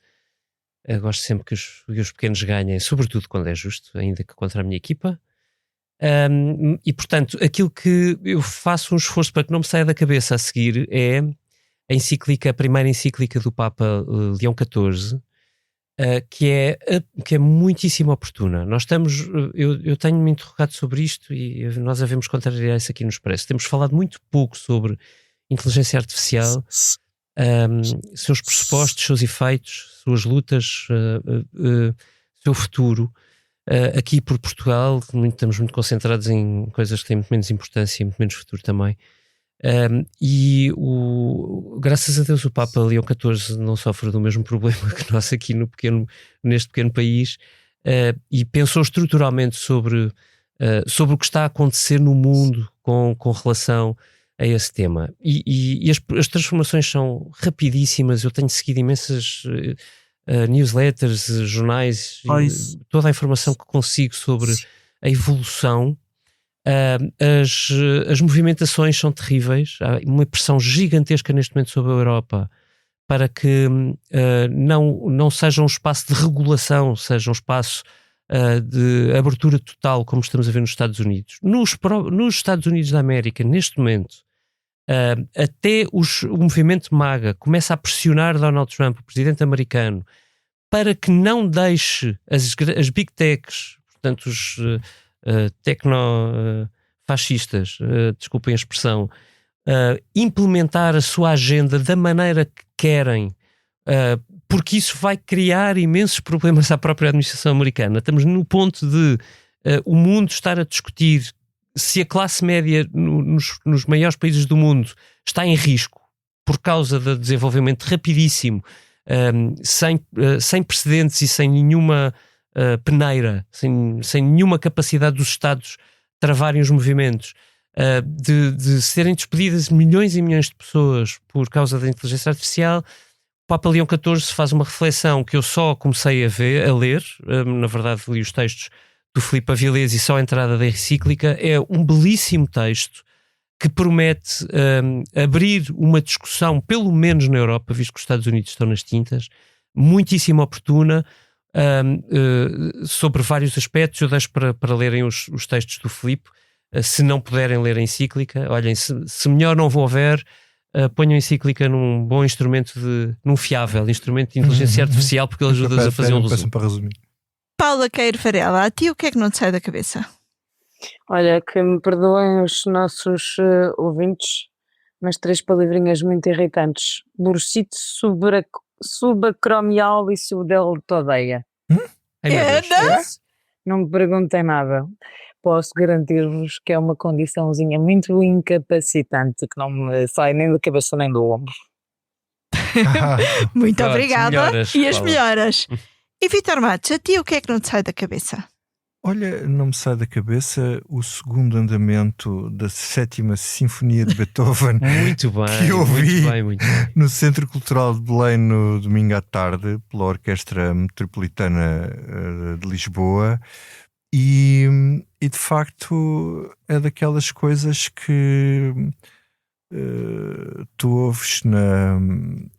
Eu gosto sempre que os pequenos ganhem, sobretudo quando é justo, ainda que contra a minha equipa. E portanto, aquilo que eu faço um esforço para que não me saia da cabeça a seguir é a primeira encíclica do Papa Leão XIV, que é muitíssimo oportuna. Eu tenho-me interrogado sobre isto e nós havemos contrariar isso aqui no Expresso. Temos falado muito pouco sobre inteligência artificial, seus pressupostos, seus efeitos, suas lutas, seu futuro. Aqui por Portugal estamos muito concentrados em coisas que têm muito menos importância e muito menos futuro também. Graças a Deus o Papa Leão XIV não sofre do mesmo problema que nós aqui neste pequeno país, e pensou estruturalmente sobre o que está a acontecer no mundo com relação a esse tema, e as transformações são rapidíssimas. Eu tenho seguido imensas newsletters, jornais, toda a informação que consigo sobre a evolução. As movimentações são terríveis. Há uma pressão gigantesca neste momento sobre a Europa para que não seja um espaço de regulação, seja um espaço de abertura total, como estamos a ver nos Estados Unidos. Nos Estados Unidos da América, neste momento, até o movimento MAGA começa a pressionar Donald Trump, o presidente americano, para que não deixe as big techs, portanto os tecnofascistas, desculpem a expressão, implementar a sua agenda da maneira que querem, porque isso vai criar imensos problemas à própria administração americana. Estamos no ponto de o mundo estar a discutir se a classe média nos maiores países do mundo está em risco por causa do desenvolvimento rapidíssimo, sem precedentes e sem nenhuma peneira, sem nenhuma capacidade dos Estados travarem os movimentos, de serem despedidas milhões e milhões de pessoas por causa da inteligência artificial. O Papa Leão XIV faz uma reflexão que eu só comecei a ler, na verdade li os textos do Filipe Avilés e só a entrada da encíclica. É um belíssimo texto que promete abrir uma discussão, pelo menos na Europa, visto que os Estados Unidos estão nas tintas, muitíssimo oportuna, sobre vários aspectos. Eu deixo para lerem os textos do Filipe. Se não puderem ler a encíclica, olhem, se melhor não houver, ponham a encíclica num bom instrumento, num fiável instrumento de inteligência artificial, porque ele ajuda-nos a fazer um resumo. Para resumir. Paula Queiro Varela, a ti o que é que não te sai da cabeça? Olha, que me perdoem os nossos ouvintes, mas 3 palavrinhas muito irritantes: bursite subacromial e subdeltodeia. Não me perguntem nada. Posso garantir-vos que é uma condiçãozinha muito incapacitante, que não me sai nem da cabeça nem do ombro. Muito obrigada. Melhoras, e as Paula. melhoras. E Vítor Matos, a ti o que é que não te sai da cabeça? Olha, não me sai da cabeça o segundo andamento da 7ª Sinfonia de Beethoven. Muito bem, que eu vi muito bem. no Centro Cultural de Belém no domingo à tarde, pela Orquestra Metropolitana de Lisboa, e de facto é daquelas coisas que tu ouves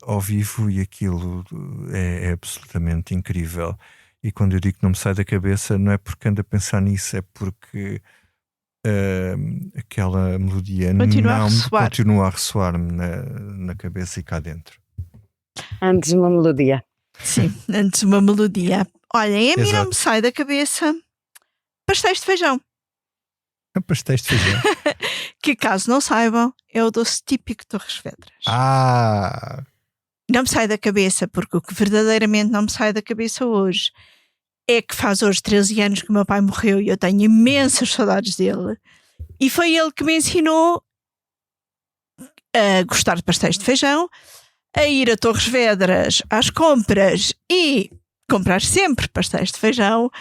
ao vivo e aquilo é absolutamente incrível. E quando eu digo que não me sai da cabeça, não é porque ando a pensar nisso, é porque aquela melodia continua a ressoar-me na cabeça e cá dentro. Antes uma melodia. Sim, antes uma melodia. Olhem, a mim não me sai da cabeça pastéis de feijão. Pastéis de feijão. Que, caso não saibam, é o doce típico de Torres Vedras. Não me sai da cabeça, porque o que verdadeiramente não me sai da cabeça hoje é que faz hoje 13 anos que o meu pai morreu e eu tenho imensas saudades dele. E foi ele que me ensinou a gostar de pastéis de feijão, a ir a Torres Vedras às compras e comprar sempre pastéis de feijão.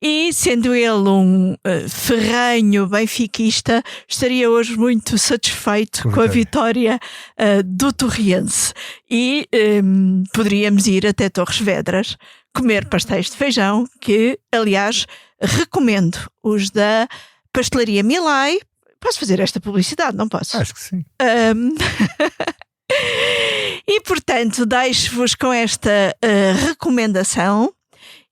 E sendo ele um ferrenho benfiquista, estaria hoje muito satisfeito com a vitória do Torriense. E poderíamos ir até Torres Vedras comer pastéis de feijão, que, aliás, recomendo. Os da Pastelaria Milai. Posso fazer esta publicidade? Não posso? Acho que sim. E, portanto, deixo-vos com esta recomendação.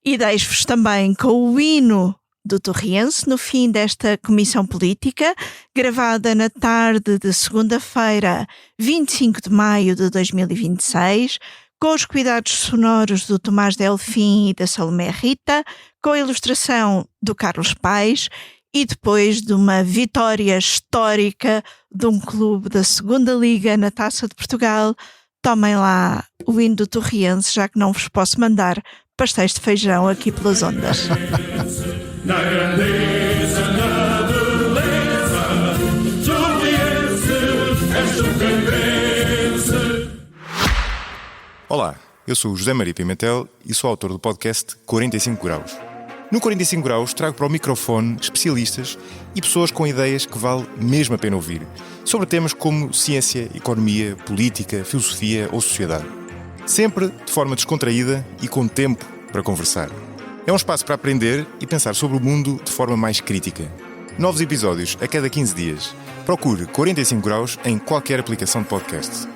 E deixo-vos também com o hino do Torriense no fim desta comissão política, gravada na tarde de segunda-feira, 25 de maio de 2026, com os cuidados sonoros do Tomás Delfim e da Salomé Rita, com a ilustração do Carlos Paes e depois de uma vitória histórica de um clube da Segunda Liga na Taça de Portugal. Tomem lá o hino do Torriense, já que não vos posso mandar pastéis de feijão aqui pelas ondas. Na grandeza, na beleza, Torriense, és tu quem vence. Olá, eu sou o José Maria Pimentel e sou autor do podcast 45 Graus. No 45 Graus trago para o microfone especialistas e pessoas com ideias que vale mesmo a pena ouvir, sobre temas como ciência, economia, política, filosofia ou sociedade. Sempre de forma descontraída e com tempo para conversar. É um espaço para aprender e pensar sobre o mundo de forma mais crítica. Novos episódios a cada 15 dias. Procure 45 Graus em qualquer aplicação de podcast.